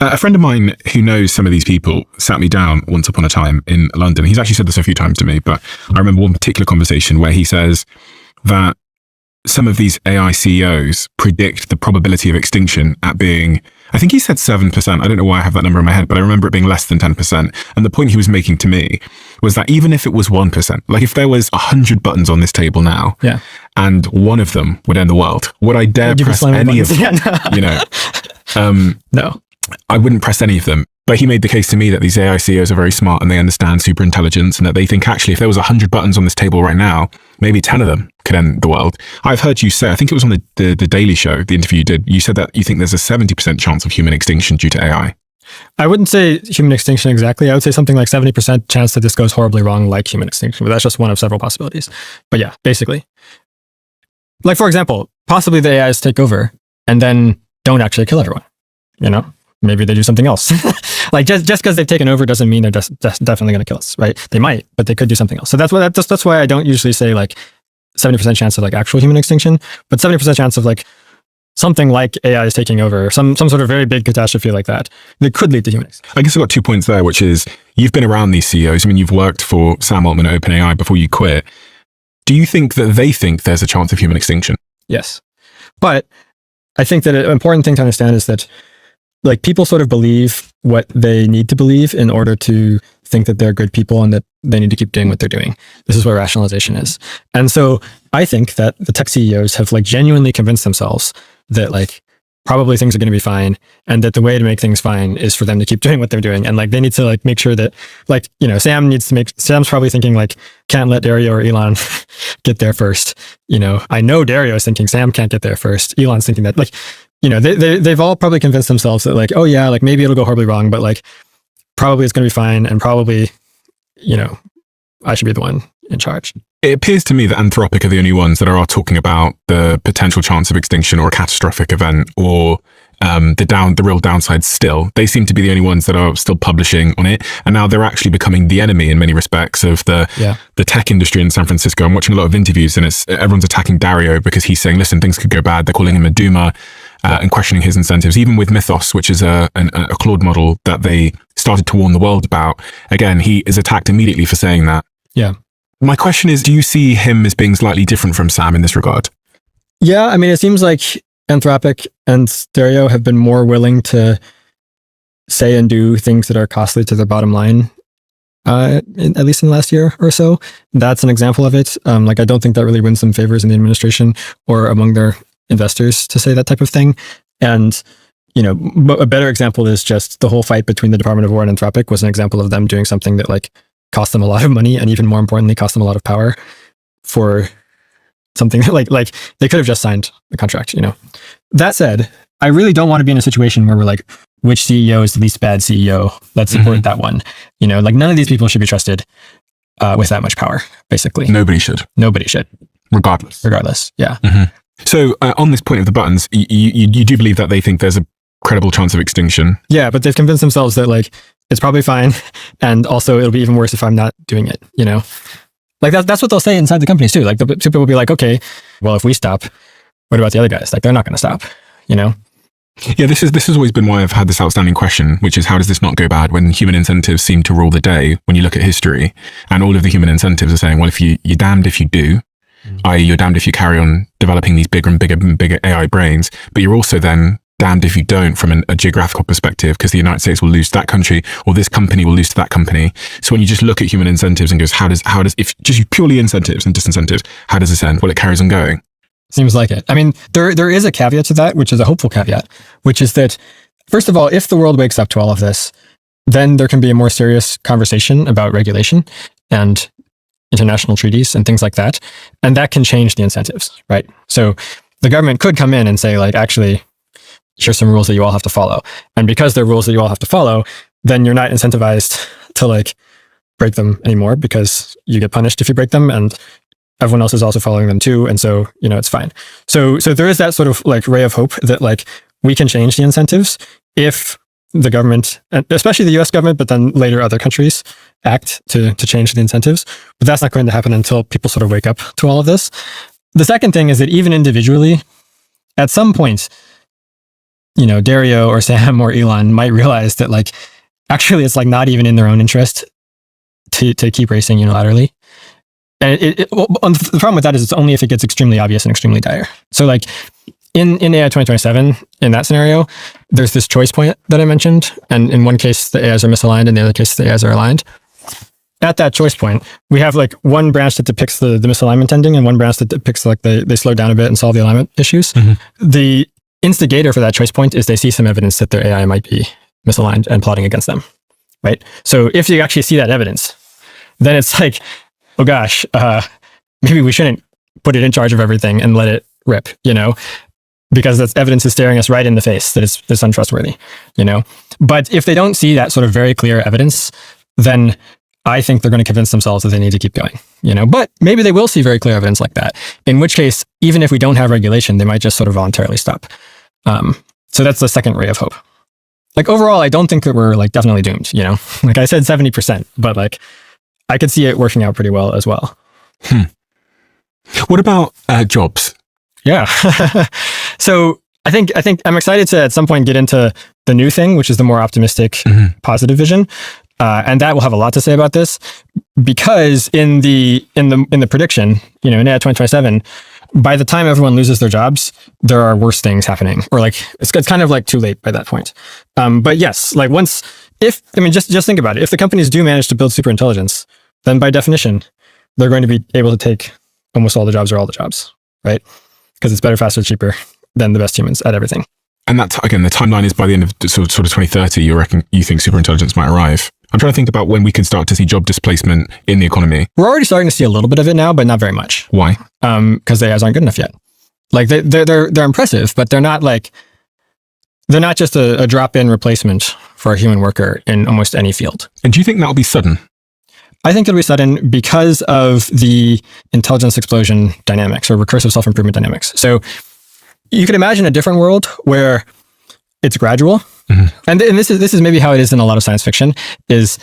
A friend of mine who knows some of these people sat me down once upon a time in London. He's actually said this a few times to me, but I remember one particular conversation where he says that some of these AI CEOs predict the probability of extinction at being, I think he said 7%. I don't know why I have that number in my head, but I remember it being less than 10%. And the point he was making to me was that even if it was 1%, like if there was 100 buttons on this table now, and one of them would end the world, would I dare press any of them? You know, no. I wouldn't press any of them. But he made the case to me that these AI CEOs are very smart and they understand super intelligence, and that they think actually if there was 100 buttons on this table right now, maybe 10 of them could end the world. I've heard you say, I think it was on the Daily Show, the interview you did, you said that you think there's a 70% chance of human extinction due to AI. I wouldn't say human extinction exactly. I would say something like 70% chance that this goes horribly wrong like human extinction, but that's just one of several possibilities. But yeah, basically. Like for example, possibly the AIs take over and then don't actually kill everyone, you know? Maybe they do something else. Like just because they've taken over doesn't mean they're just definitely going to kill us, right? They might, but they could do something else. So that's why I don't usually say like 70% chance of like actual human extinction, but 70% chance of like something like AI is taking over, some sort of very big catastrophe like that could lead to human extinction. I guess I've got 2 points there, which is you've been around these CEOs. I mean, you've worked for Sam Altman at OpenAI before you quit. Do you think that they think there's a chance of human extinction? Yes. But I think that an important thing to understand is that like people sort of believe what they need to believe in order to think that they're good people and that they need to keep doing what they're doing. This is where rationalization is. And so I think that the tech CEOs have like genuinely convinced themselves that like probably things are going to be fine, and that the way to make things fine is for them to keep doing what they're doing. And like they need to like make sure that like, you know, Sam's probably thinking like, can't let Dario or Elon get there first. You know, I know Dario is thinking Sam can't get there first. Elon's thinking that like, you know, they've all probably convinced themselves that like, oh yeah, like maybe it'll go horribly wrong, but like probably it's going to be fine, and probably, you know, I should be the one in charge. It appears to me that Anthropic are the only ones that are talking about the potential chance of extinction or a catastrophic event, or the real downside still. They seem to be the only ones that are still publishing on it. And now they're actually becoming the enemy in many respects of the tech industry in San Francisco. I'm watching a lot of interviews and everyone's attacking Dario because he's saying, listen, things could go bad. They're calling him a doomer and questioning his incentives. Even with Mythos, which is a Claude model that they started to warn the world about. Again, he is attacked immediately for saying that. Yeah. My question is, do you see him as being slightly different from Sam in this regard? Yeah, I mean, it seems like Anthropic and Dario have been more willing to say and do things that are costly to their bottom line, at least in the last year or so. That's an example of it. Like, I don't think that really wins them favors in the administration or among their investors to say that type of thing. And, you know, a better example is just the whole fight between the Department of War and Anthropic was an example of them doing something that like cost them a lot of money, and even more importantly, cost them a lot of power for something like they could have just signed the contract, you know. That said, I really don't want to be in a situation where we're like, which CEO is the least bad CEO? Let's support that one. You know, like none of these people should be trusted with that much power, basically. Nobody should. Nobody should. Regardless. Yeah. So on this point of the buttons, you do believe that they think there's a credible chance of extinction? Yeah, but they've convinced themselves that like, it's probably fine. And also it'll be even worse if I'm not doing it, you know? Like that's what they'll say inside the companies too. Like the people will be like, okay, well, if we stop, what about the other guys? Like they're not going to stop, you know? Yeah, this has always been why I've had this outstanding question, which is how does this not go bad when human incentives seem to rule the day when you look at history, and all of the human incentives are saying, well, if you're damned if you do, i.e. you're damned if you carry on developing these bigger and bigger AI brains, but you're also then damned if you don't from a geographical perspective, because the United States will lose to that country, or this company will lose to that company. So when you just look at human incentives and goes, how does if just purely incentives and disincentives, how does this end? Well, it carries on going. Seems like it. I mean, there is a caveat to that, which is a hopeful caveat, which is that, first of all, if the world wakes up to all of this, then there can be a more serious conversation about regulation and international treaties and things like that. And that can change the incentives, right? So the government could come in and say, like, actually, here's some rules that you all have to follow. And because they're rules that you all have to follow, then you're not incentivized to like break them anymore, because you get punished if you break them, and everyone else is also following them too. And so, you know, it's fine. So there is that sort of like ray of hope that like we can change the incentives if the government, and especially the US government, but then later other countries act to change the incentives. But that's not going to happen until people sort of wake up to all of this. The second thing is that even individually, at some point, Dario or Sam or Elon might realize that like, actually it's like not even in their own interest to keep racing unilaterally. And the problem with that is it's only if it gets extremely obvious and extremely dire. So like in AI 2027, in that scenario, there's this choice point that I mentioned. And in one case, the AIs are misaligned. In the other case, the AIs are aligned. At that choice point, we have like one branch that depicts the misalignment ending and one branch that depicts like they slow down a bit and solve the alignment issues. The instigator for that choice point is they see some evidence that their AI might be misaligned and plotting against them, right? So if you actually see that evidence, then it's like, oh gosh, maybe we shouldn't put it in charge of everything and let it rip, because that evidence is staring us right in the face that it's untrustworthy, But if they don't see that sort of very clear evidence, then I think they're going to convince themselves that they need to keep going, But maybe they will see very clear evidence like that, in which case, even if we don't have regulation, they might just sort of voluntarily stop. So that's the second ray of hope. Like overall, I don't think that we're like definitely doomed, Like I said, 70%, but like I could see it working out pretty well as well. What about jobs? Yeah. So I think I'm excited to at some point get into the new thing, which is the more optimistic, positive vision. And that will have a lot to say about this, because in the prediction, in AI 2027, by the time everyone loses their jobs, there are worse things happening, or like it's kind of like too late by that point. But yes, like just think about it. If the companies do manage to build super intelligence, then by definition, they're going to be able to take almost all the jobs or all the jobs, right? Because it's better, faster, cheaper than the best humans at everything. And that, again, the timeline is by the end of sort of 2030, you think superintelligence might arrive. I'm trying to think about when we can start to see job displacement in the economy. We're already starting to see a little bit of it now, but not very much. Why? Because the AIs aren't good enough yet. Like they're impressive, but they're not just a drop-in replacement for a human worker in almost any field. And do you think that'll be sudden? I think it'll be sudden because of the intelligence explosion dynamics or recursive self-improvement dynamics. So you could imagine a different world where it's gradual. And this is maybe how it is in a lot of science fiction is,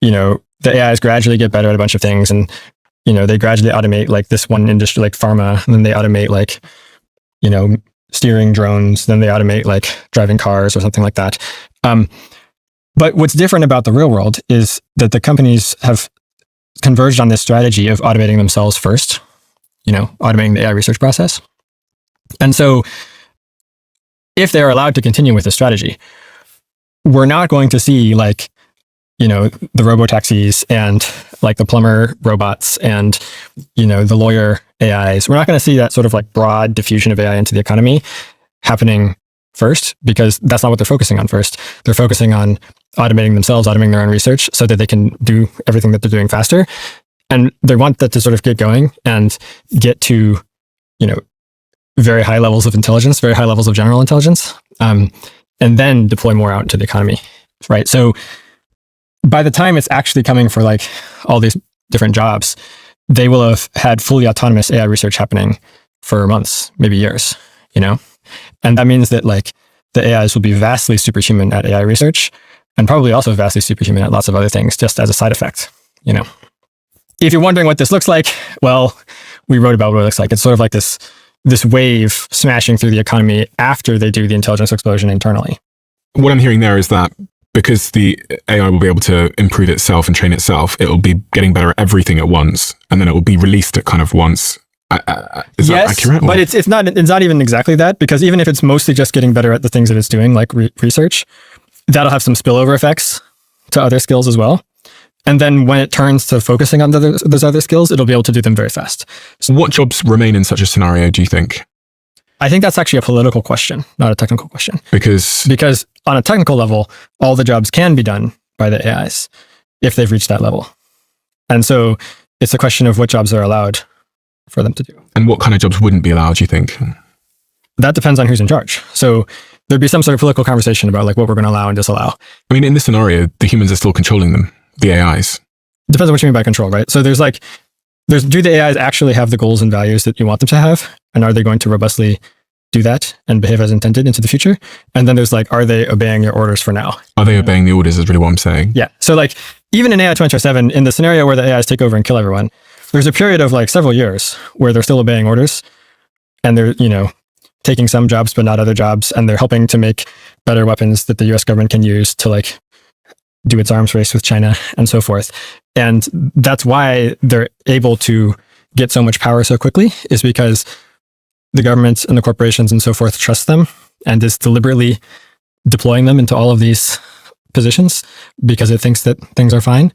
the AIs gradually get better at a bunch of things, and, they gradually automate like this one industry, like pharma, and then they automate like, steering drones, then they automate like driving cars or something like that. But what's different about the real world is that the companies have converged on this strategy of automating themselves first, automating the AI research process. And so if they're allowed to continue with this strategy, we're not going to see like, the robo-taxis and like the plumber robots and, the lawyer AIs. We're not going to see that sort of like broad diffusion of AI into the economy happening first, because that's not what they're focusing on first. They're focusing on automating themselves, automating their own research so that they can do everything that they're doing faster. And they want that to sort of get going and get to, very high levels of intelligence, very high levels of general intelligence, and then deploy more out into the economy, right? So by the time it's actually coming for like all these different jobs, they will have had fully autonomous AI research happening for months, maybe years, And that means that like the AIs will be vastly superhuman at AI research and probably also vastly superhuman at lots of other things, just as a side effect, If you're wondering what this looks like, well, we wrote about what it looks like. It's sort of like this wave smashing through the economy after they do the intelligence explosion internally. What I'm hearing there is that because the AI will be able to improve itself and train itself, it will be getting better at everything at once, and then it will be released at kind of once. Is that accurate? But it's not even exactly that, because even if it's mostly just getting better at the things that it's doing, like research, that'll have some spillover effects to other skills as well. And then when it turns to focusing on those other skills, it'll be able to do them very fast. So what jobs remain in such a scenario, do you think? I think that's actually a political question, not a technical question. Because on a technical level, all the jobs can be done by the AIs if they've reached that level. And so it's a question of what jobs are allowed for them to do. And what kind of jobs wouldn't be allowed, do you think? That depends on who's in charge. So there'd be some sort of political conversation about like what we're going to allow and disallow. I mean, in this scenario, the humans are still controlling them, the AIs. Depends on what you mean by control, right? So do the AIs actually have the goals and values that you want them to have? And are they going to robustly do that and behave as intended into the future? And then there's like, are they obeying your orders for now? Are they obeying the orders is really what I'm saying. Yeah. So like even in AI 2027, in the scenario where the AIs take over and kill everyone, there's a period of like several years where they're still obeying orders and they're, taking some jobs, but not other jobs. And they're helping to make better weapons that the US government can use to like do its arms race with China and so forth. And that's why they're able to get so much power so quickly, is because the government and the corporations and so forth trust them and is deliberately deploying them into all of these positions because it thinks that things are fine.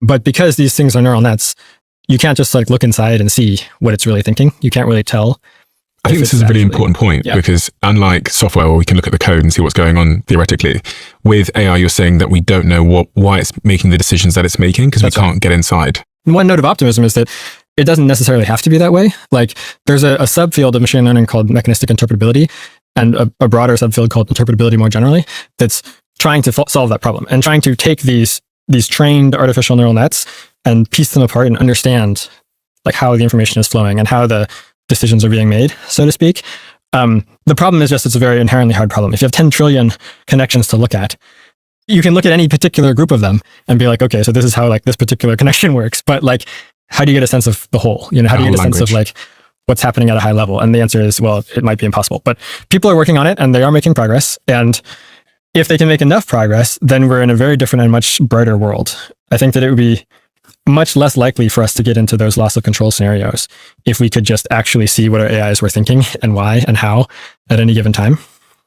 But because these things are neural nets, you can't just like look inside and see what it's really thinking. You can't really tell. I think this is a really important point, because unlike software where we can look at the code and see what's going on theoretically, with AI, you're saying that we don't know why it's making the decisions that it's making because we can't get inside. One note of optimism is that it doesn't necessarily have to be that way. Like there's a subfield of machine learning called mechanistic interpretability, and a broader subfield called interpretability more generally, that's trying to solve that problem and trying to take these trained artificial neural nets and piece them apart and understand like how the information is flowing and how the decisions are being made, so to speak. The problem is just it's a very inherently hard problem. If you have 10 trillion connections to look at, you can look at any particular group of them and be like, okay, so this is how like this particular connection works. But like, how do you get a sense of the whole? You know, how do you get a sense of like what's happening at a high level? And the answer is, well, it might be impossible. But people are working on it and they are making progress. And if they can make enough progress, then we're in a very different and much brighter world. I think that it would be much less likely for us to get into those loss of control scenarios if we could just actually see what our AIs were thinking and why and how at any given time,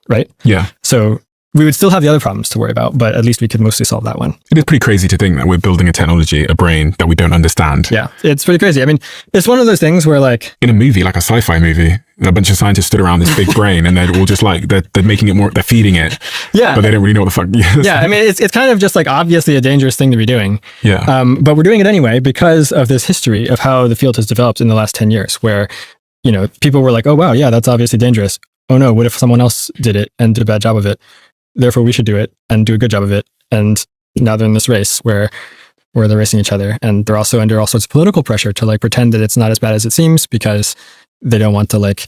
right? Yeah. So we would still have the other problems to worry about, but at least we could mostly solve that one. It is pretty crazy to think that we're building a technology, a brain that we don't understand. Yeah, it's pretty crazy. I mean, it's one of those things where like... in a movie, like a sci-fi movie, a bunch of scientists stood around this big brain and they're all just like, they're making it more, they're feeding it. Yeah. But they don't really know what the fuck. Yeah, I mean, it's kind of just like obviously a dangerous thing to be doing. Yeah. But we're doing it anyway because of this history of how the field has developed in the last 10 years where, you know, people were like, oh, wow, yeah, that's obviously dangerous. Oh no, what if someone else did it and did a bad job of it? Therefore, we should do it and do a good job of it. And now they're in this race where they're racing each other. And they're also under all sorts of political pressure to like pretend that it's not as bad as it seems because they don't want to like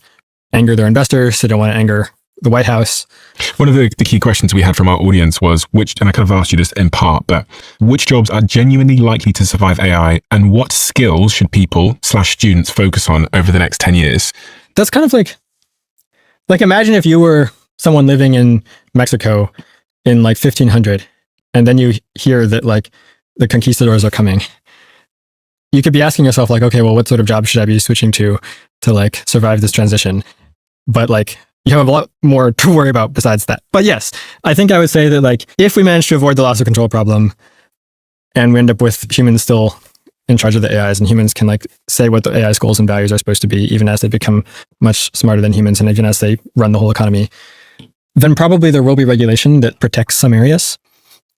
anger their investors. They don't want to anger the White House. One of the key questions we had from our audience was and I kind of asked you this in part, but which jobs are genuinely likely to survive AI and what skills should people/students focus on over the next 10 years? That's kind of like imagine if you were someone living in Mexico in like 1500, and then you hear that like the conquistadors are coming. You could be asking yourself like, okay, well, what sort of job should I be switching to like survive this transition? But like, you have a lot more to worry about besides that. But yes, I think I would say that like, if we manage to avoid the loss of control problem and we end up with humans still in charge of the AIs and humans can like say what the AI's goals and values are supposed to be, even as they become much smarter than humans and even as they run the whole economy, then probably there will be regulation that protects some areas.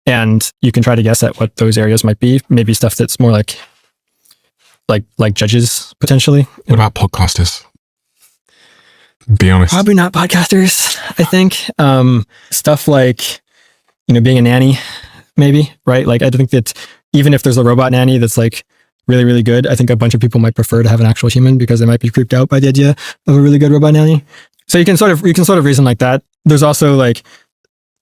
And you can try to guess at what those areas might be. Maybe stuff that's more like judges, potentially. What about podcasters? Be honest. Probably not podcasters, I think. Stuff like, you know, being a nanny, maybe, right? Like, I think that even if there's a robot nanny that's like really, really good, I think a bunch of people might prefer to have an actual human because they might be creeped out by the idea of a really good robot nanny. So you can sort of reason like that. There's also like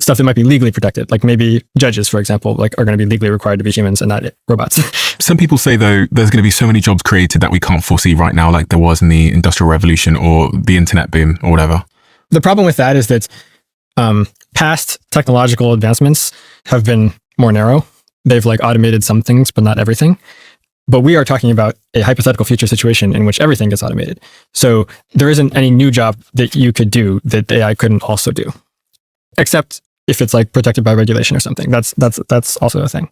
stuff that might be legally protected, like maybe judges, for example, like are going to be legally required to be humans and not robots. Some people say though, there's going to be so many jobs created that we can't foresee right now, like there was in the Industrial Revolution or the internet boom or whatever. The problem with that is that past technological advancements have been more narrow. They've like automated some things, but not everything. But we are talking about a hypothetical future situation in which everything gets automated. So there isn't any new job that you could do that the AI couldn't also do, except if it's like protected by regulation or something. That's also a thing.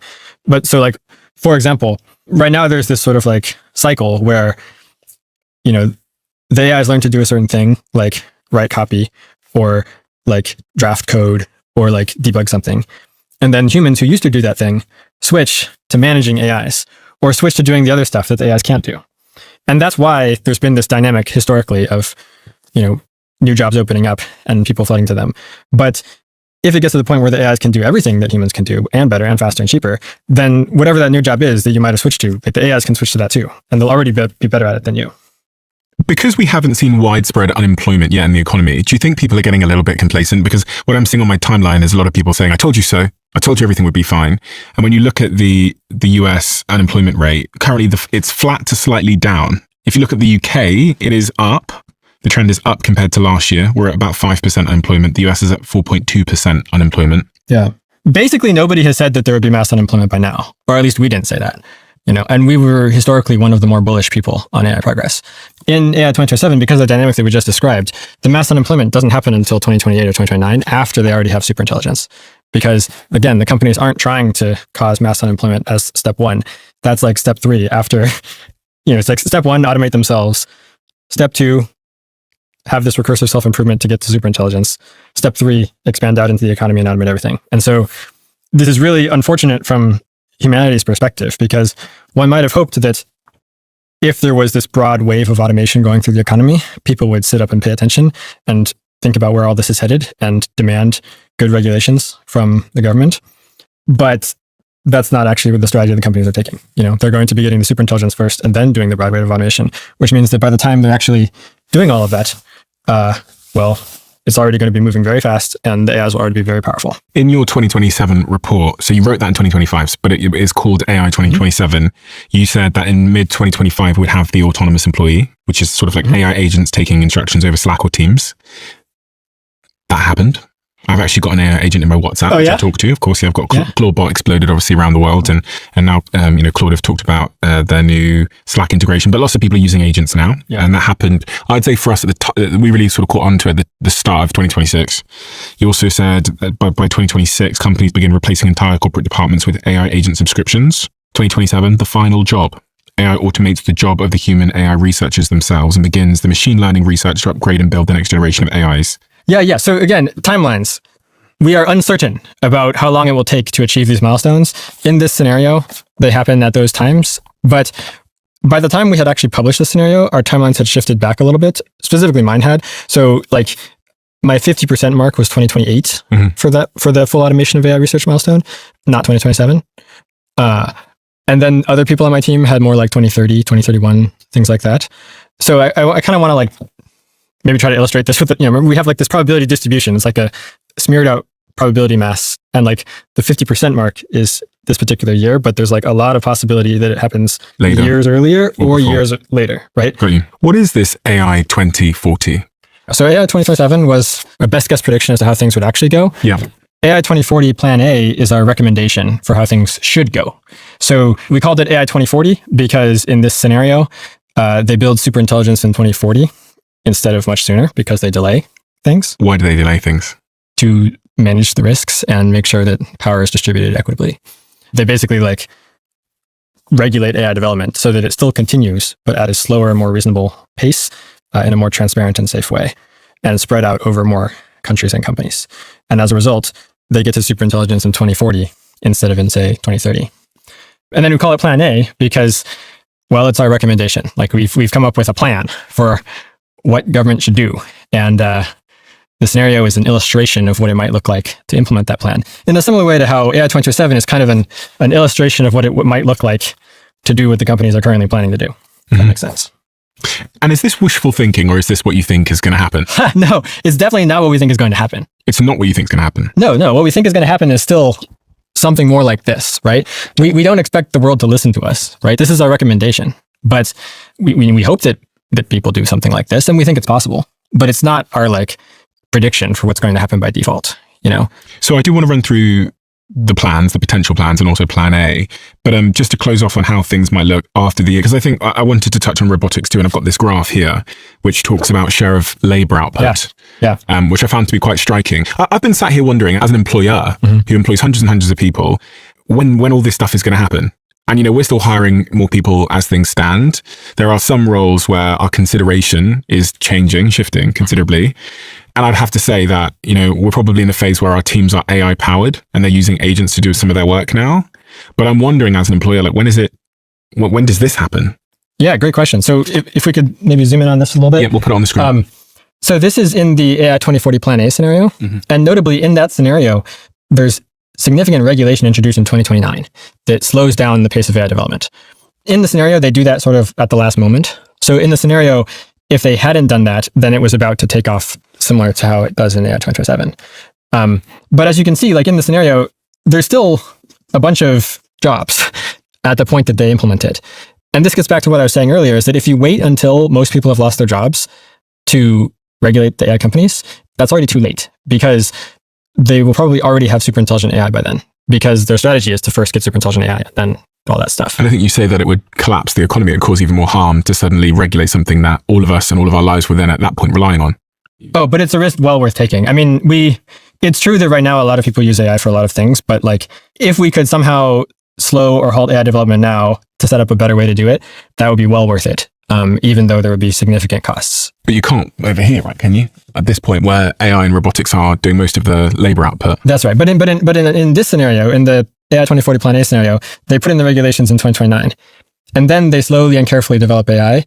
But so like, for example, right now there's this sort of like cycle where, you know, the AIs learn to do a certain thing, like write copy or like draft code or like debug something. And then humans who used to do that thing switch to managing AIs or switch to doing the other stuff that the AIs can't do. And that's why there's been this dynamic historically of, you know, new jobs opening up and people flooding to them. But if it gets to the point where the AIs can do everything that humans can do and better and faster and cheaper, then whatever that new job is that you might have switched to, like the AIs can switch to that too. And they'll already be better at it than you. Because we haven't seen widespread unemployment yet in the economy, do you think people are getting a little bit complacent? Because what I'm seeing on my timeline is a lot of people saying, I told you so. I told you everything would be fine. And when you look at the US unemployment rate, currently it's flat to slightly down. If you look at the UK, it is up. The trend is up compared to last year. We're at about 5% unemployment. The US is at 4.2% unemployment. Yeah. Basically, nobody has said that there would be mass unemployment by now, or at least we didn't say that. And we were historically one of the more bullish people on AI progress. In AI 2027, because of the dynamics that we just described, the mass unemployment doesn't happen until 2028 or 2029 after they already have superintelligence. Because again, the companies aren't trying to cause mass unemployment as step one. That's like step three after, it's like step one, automate themselves. Step two, have this recursive self-improvement to get to superintelligence. Step three, expand out into the economy and automate everything. And so this is really unfortunate from humanity's perspective, because one might have hoped that if there was this broad wave of automation going through the economy, people would sit up and pay attention and think about where all this is headed and demand good regulations from the government. But that's not actually what the strategy the companies are taking. They're going to be getting the superintelligence first and then doing the broad wave of automation, which means that by the time they're actually doing all of that, it's already going to be moving very fast and the AIs will already be very powerful. In your 2027 report, so you wrote that in 2025, but it is called AI 2027. You said that in mid-2025, we'd have the autonomous employee, which is sort of like AI agents taking instructions over Slack or Teams. That happened. I've actually got an AI agent in my WhatsApp which I talk to. Of course, I've got Claude Bot exploded obviously around the world, and now Claude have talked about their new Slack integration, but lots of people are using agents now, and that happened. I'd say for us at the we really sort of caught on to it at the start of 2026. You also said that by 2026, companies begin replacing entire corporate departments with AI agent subscriptions. 2027, the final job. AI automates the job of the human AI researchers themselves and begins the machine learning research to upgrade and build the next generation of AIs. Yeah. So again, timelines. We are uncertain about how long it will take to achieve these milestones. In this scenario, they happen at those times. But by the time we had actually published the scenario, our timelines had shifted back a little bit. Specifically, mine had. So like my 50% mark was 2028 for the full automation of AI research milestone, not 2027. And then other people on my team had more like 2030, 2031, things like that. So I kind of want to like maybe try to illustrate this with, we have like this probability distribution. It's like a smeared out probability mass. And like the 50% mark is this particular year, but there's like a lot of possibility that it happens later, years earlier or years later, right? What is this AI 2040? So AI 2027 was our best guess prediction as to how things would actually go. Yeah. AI 2040 Plan A is our recommendation for how things should go. So we called it AI 2040 because in this scenario, they build superintelligence in 2040 instead of much sooner because they delay things. Why do they delay things? To manage the risks and make sure that power is distributed equitably. They basically like regulate AI development so that it still continues, but at a slower, more reasonable pace in a more transparent and safe way, and spread out over more countries and companies. And as a result, they get to superintelligence in 2040 instead of in, say, 2030. And then we call it Plan A because, well, it's our recommendation. Like we've come up with a plan for what government should do. And the scenario is an illustration of what it might look like to implement that plan. In a similar way to how AI 2027 is kind of an illustration of what it might look like to do what the companies are currently planning to do. That makes sense. And is this wishful thinking, or is this what you think is going to happen? No, it's definitely not what we think is going to happen. It's not what you think is going to happen. No. What we think is going to happen is still something more like this, right? We don't expect the world to listen to us, right? This is our recommendation, but we hope that people do something like this, and we think it's possible, but it's not our like prediction for what's going to happen by default, So I do want to run through the plans, the potential plans, and also Plan A. But just to close off on how things might look after the year, because I think I wanted to touch on robotics too, and I've got this graph here, which talks about share of labor output, which I found to be quite striking. I've been sat here wondering, as an employer who employs hundreds and hundreds of people, when all this stuff is going to happen. And, we're still hiring more people as things stand. There are some roles where our consideration is shifting considerably. And I'd have to say that, we're probably in a phase where our teams are AI powered and they're using agents to do some of their work now. But I'm wondering as an employer, like when does this happen? Yeah, great question. So if we could maybe zoom in on this a little bit. Yeah, we'll put it on the screen. So this is in the AI 2040 Plan A scenario. And notably in that scenario, there's significant regulation introduced in 2029 that slows down the pace of AI development. In the scenario, they do that sort of at the last moment. So in the scenario, if they hadn't done that, then it was about to take off similar to how it does in AI 2027. But as you can see, like in the scenario, there's still a bunch of jobs at the point that they implement it. And this gets back to what I was saying earlier, is that if you wait until most people have lost their jobs to regulate the AI companies, that's already too late because they will probably already have super intelligent AI by then, because their strategy is to first get super intelligent AI, then all that stuff. And I think you say that it would collapse the economy and cause even more harm to suddenly regulate something that all of us and all of our lives were then at that point relying on. Oh, but it's a risk well worth taking. I mean, it's true that right now a lot of people use AI for a lot of things, but like if we could somehow slow or halt AI development now to set up a better way to do it, that would be well worth it, even though there would be significant costs. But you can't over here, right? Can you? At this point where AI and robotics are doing most of the labor output. That's right. But in this scenario, in the AI 2040 Plan A scenario, they put in the regulations in 2029, and then they slowly and carefully develop AI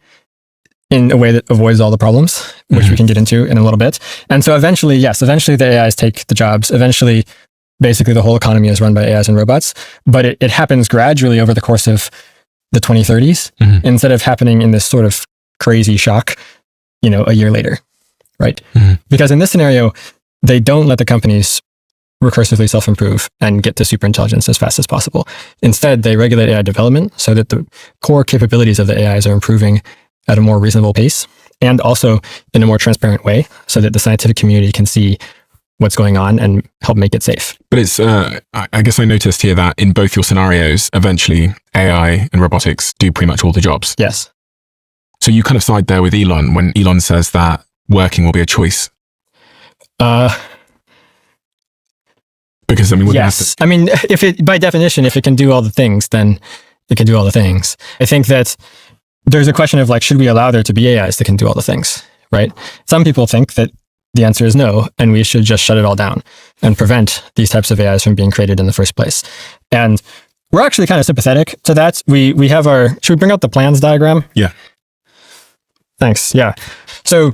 in a way that avoids all the problems, which we can get into in a little bit. And so eventually the AIs take the jobs. Eventually, basically the whole economy is run by AIs and robots, but it happens gradually over the course of the 2030s instead of happening in this sort of crazy shock, a year later, right? Because in this scenario, they don't let the companies recursively self-improve and get to super intelligence as fast as possible. Instead, they regulate AI development so that the core capabilities of the AIs are improving at a more reasonable pace, and also in a more transparent way so that the scientific community can see what's going on and help make it safe. But it's, I guess I noticed here that in both your scenarios, eventually AI and robotics do pretty much all the jobs. Yes. So you kind of side there with Elon when Elon says that working will be a choice. Because yes. I mean, by definition, if it can do all the things, then it can do all the things. I think that there's a question of like, should we allow there to be AIs that can do all the things, right? Some people think that the answer is no, and we should just shut it all down and prevent these types of AIs from being created in the first place. And we're actually kind of sympathetic to that. We have should we bring out the plans diagram? Yeah. Thanks. Yeah. So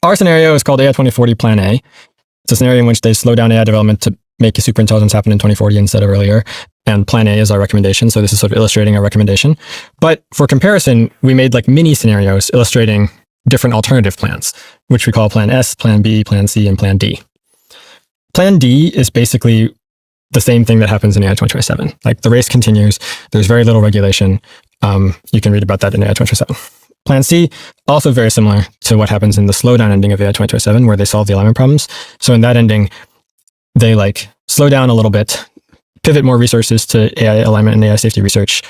our scenario is called AI 2040 Plan A. It's a scenario in which they slow down AI development to make a superintelligence happen in 2040 instead of earlier. And Plan A is our recommendation. So this is sort of illustrating our recommendation. But for comparison, we made like mini scenarios illustrating different alternative plans, which we call Plan S, Plan B, Plan C, and Plan D. Plan D is basically the same thing that happens in AI 2027. Like the race continues. There's very little regulation. You can read about that in AI 2027. Plan C, also very similar to what happens in the slowdown ending of AI 2027, where they solve the alignment problems. So in that ending, they like slow down a little bit, pivot more resources to AI alignment and AI safety research,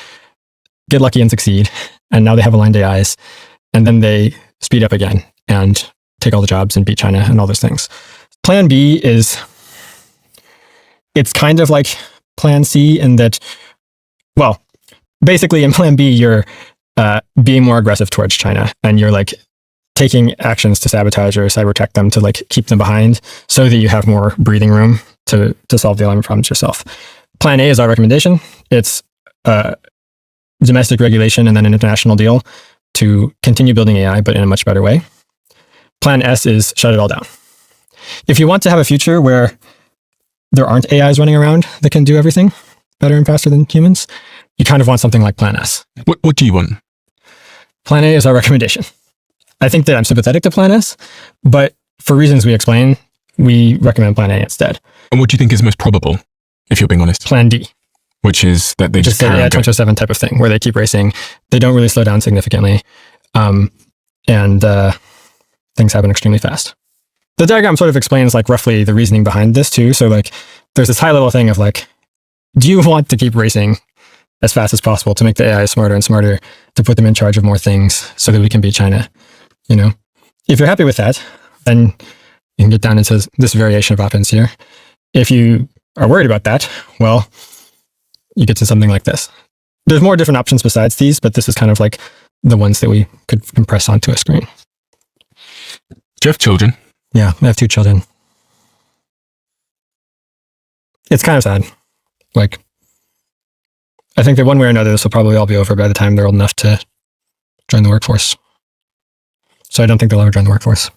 get lucky and succeed. And now they have aligned AIs. And then they speed up again and take all the jobs and beat China and all those things. Plan B it's kind of like Plan C in that, well, basically in Plan B, you're being more aggressive towards China, and you're like taking actions to sabotage or cyber tech them to like keep them behind so that you have more breathing room to solve the alignment problems yourself. Plan A is our recommendation. It's domestic regulation and then an international deal to continue building AI, but in a much better way. Plan S is shut it all down. If you want to have a future where there aren't AIs running around that can do everything better and faster than humans, you kind of want something like Plan S. What do you want? Plan A is our recommendation. I think that I'm sympathetic to Plan S, but for reasons we explain, we recommend Plan A instead. And what do you think is most probable, if you're being honest? Plan D. Which is that they just carry on. 2007 type of thing, where they keep racing. They don't really slow down significantly. And things happen extremely fast. The diagram sort of explains like roughly the reasoning behind this too. So like there's this high level thing of like, do you want to keep racing as fast as possible to make the AI smarter and smarter, to put them in charge of more things so that we can beat China? If you're happy with that, then you can get down into this variation of options here. If you are worried about that, well, you get to something like this. There's more different options besides these, but this is kind of like the ones that we could compress onto a screen. Do you have children? Yeah, I have 2 children. It's kind of sad. Like, I think that one way or another, this will probably all be over by the time they're old enough to join the workforce. So I don't think they'll ever join the workforce.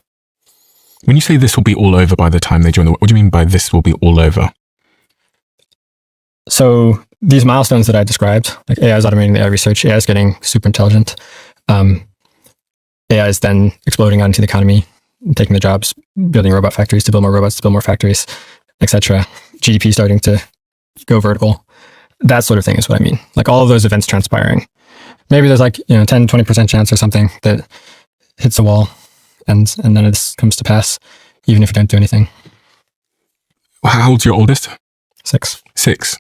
When you say this will be all over by the time they join what do you mean by this will be all over? So these milestones that I described, like AI is automating the AI research, AI is getting super intelligent, AI is then exploding out into the economy, taking the jobs, building robot factories to build more robots, to build more factories, etc. GDP starting to go vertical. That sort of thing is what I mean. Like all of those events transpiring. Maybe there's like 10, 20% chance or something that hits a wall and none of this comes to pass, even if you don't do anything. How old's your oldest? 6. 6.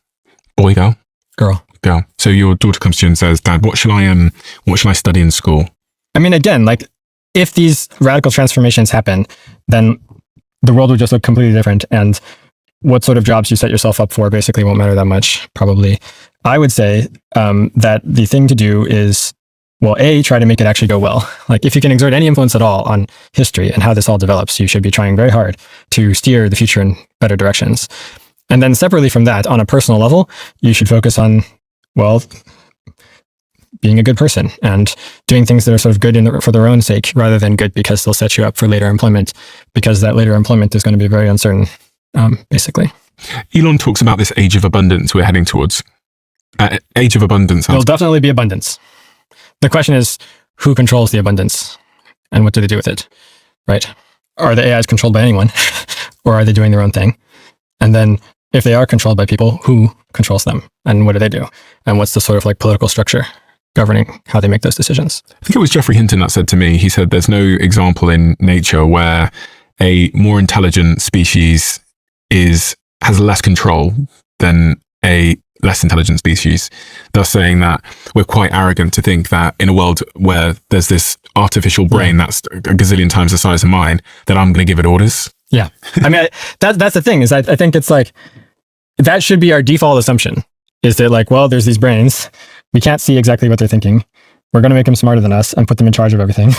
Boy, girl? Girl. Girl. So your daughter comes to you and says, Dad, what shall I study in school? I mean, again, like if these radical transformations happen, then the world would just look completely different. And what sort of jobs you set yourself up for basically won't matter that much, probably. I would say that the thing to do is, well, A, try to make it actually go well. Like if you can exert any influence at all on history and how this all develops, you should be trying very hard to steer the future in better directions. And then separately from that, on a personal level, you should focus on, well, being a good person and doing things that are sort of good for their own sake, rather than good because they'll set you up for later employment, because that later employment is going to be very uncertain, basically. Elon talks about this age of abundance we're heading towards. Age of abundance. There'll definitely be abundance. The question is, who controls the abundance and what do they do with it, right? Are the AIs controlled by anyone or are they doing their own thing? And then if they are controlled by people, who controls them and what do they do? And what's the sort of like political structure governing how they make those decisions? I think it was Geoffrey Hinton that said to me, he said, there's no example in nature where a more intelligent species has less control than a less intelligent species, thus saying that we're quite arrogant to think that in a world where there's this artificial brain that's a gazillion times the size of mine, that I'm going to give it orders. Yeah. I mean, that's the thing is I think it's like, that should be our default assumption, is that like, well, there's these brains. We can't see exactly what they're thinking. We're going to make them smarter than us and put them in charge of everything.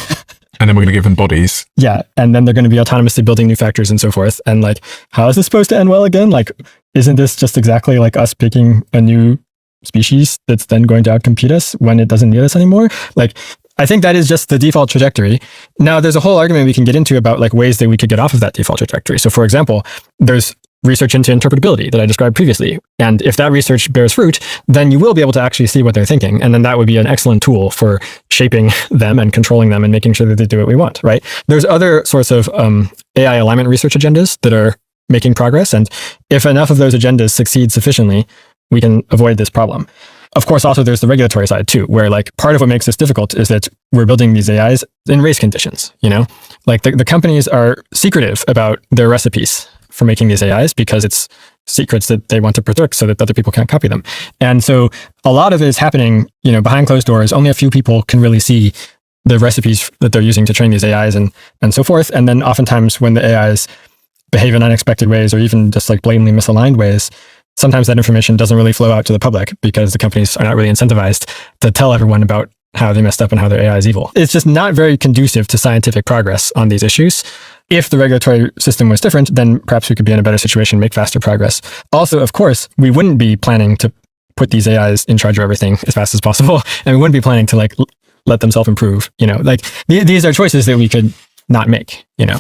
And then we're going to give them bodies. Yeah. And then they're going to be autonomously building new factories and so forth. And like, how is this supposed to end well again? Like, isn't this just exactly like us picking a new species that's then going to outcompete us when it doesn't need us anymore? Like, I think that is just the default trajectory. Now, there's a whole argument we can get into about like ways that we could get off of that default trajectory. So for example, there's research into interpretability that I described previously. And if that research bears fruit, then you will be able to actually see what they're thinking. And then that would be an excellent tool for shaping them and controlling them and making sure that they do what we want, right? There's other sorts of AI alignment research agendas that are making progress. And if enough of those agendas succeed sufficiently, we can avoid this problem. Of course, also there's the regulatory side too, where like part of what makes this difficult is that we're building these AIs in race conditions, you know? Like the companies are secretive about their recipes for making these AIs because it's secrets that they want to protect so that other people can't copy them. And so a lot of it is happening, you know, behind closed doors. Only a few people can really see the recipes that they're using to train these AIs and so forth. And then oftentimes when the AIs behave in unexpected ways or even just like blatantly misaligned ways, sometimes that information doesn't really flow out to the public because the companies are not really incentivized to tell everyone about how they messed up and how their AI is evil. It's just not very conducive to scientific progress on these issues. If the regulatory system was different, then perhaps we could be in a better situation, make faster progress. Also, of course, we wouldn't be planning to put these AIs in charge of everything as fast as possible. And we wouldn't be planning to like let them self-improve, you know, like these are choices that we could not make, you know.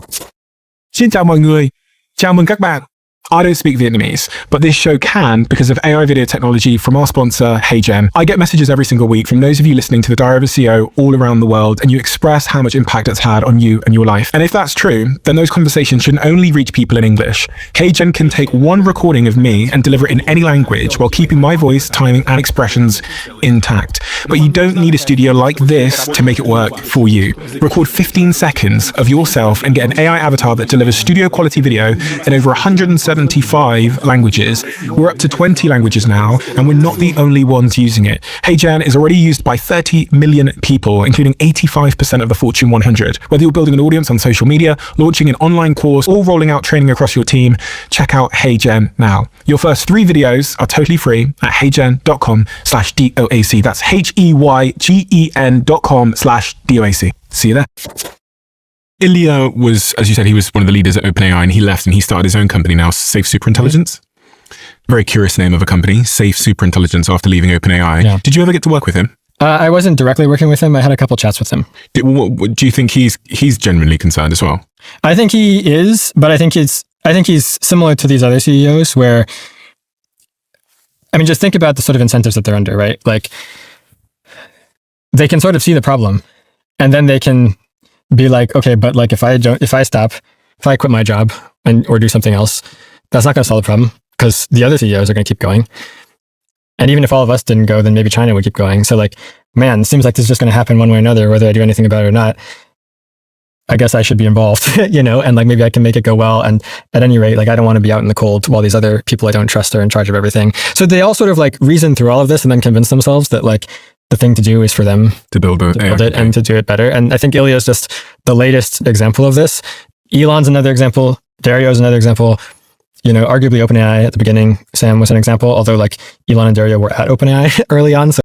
Xin chào mọi người. Chào mừng các bạn. I don't speak Vietnamese, but this show can because of AI video technology from our sponsor, HeyGen. I get messages every single week from those of you listening to the Diary of a CEO all around the world, and you express how much impact it's had on you and your life. And if that's true, then those conversations should only reach people in English. HeyGen can take one recording of me and deliver it in any language while keeping my voice, timing, and expressions intact. But you don't need a studio like this to make it work for you. Record 15 seconds of yourself and get an AI avatar that delivers studio quality video in over 175 languages. We're up to 20 languages now, and we're not the only ones using it. HeyGen is already used by 30 million people, including 85% of the Fortune 100. Whether you're building an audience on social media, launching an online course, or rolling out training across your team, check out HeyGen now. Your first 3 videos are totally free at heygen.com/DOAC. That's HEYGEN.com/DOAC. See you there. Ilya was, as you said, he was one of the leaders at OpenAI, and he left and he started his own company now, Safe Superintelligence. Very curious name of a company, Safe Superintelligence, after leaving OpenAI. Yeah. Did you ever get to work with him? I wasn't directly working with him. I had a couple chats with him. Do you think he's genuinely concerned as well? I think he is, but I think he's similar to these other CEOs where, I mean, just think about the sort of incentives that they're under, right? Like they can sort of see the problem and then they can be like, okay, but like if I quit my job or do something else, that's not going to solve the problem because the other CEOs are going to keep going. And even if all of us didn't go, then maybe China would keep going. So like, man, it seems like this is just going to happen one way or another, whether I do anything about it or not. I guess I should be involved, and like maybe I can make it go well. And at any rate, like I don't want to be out in the cold while these other people I don't trust are in charge of everything. So they all sort of like reason through all of this and then convince themselves that like the thing to do is for them to build it and to do it better. And I think Ilya is just the latest example of this. Elon's another example. Dario's another example. Arguably OpenAI at the beginning, Sam was an example, although like Elon and Dario were at OpenAI early on. So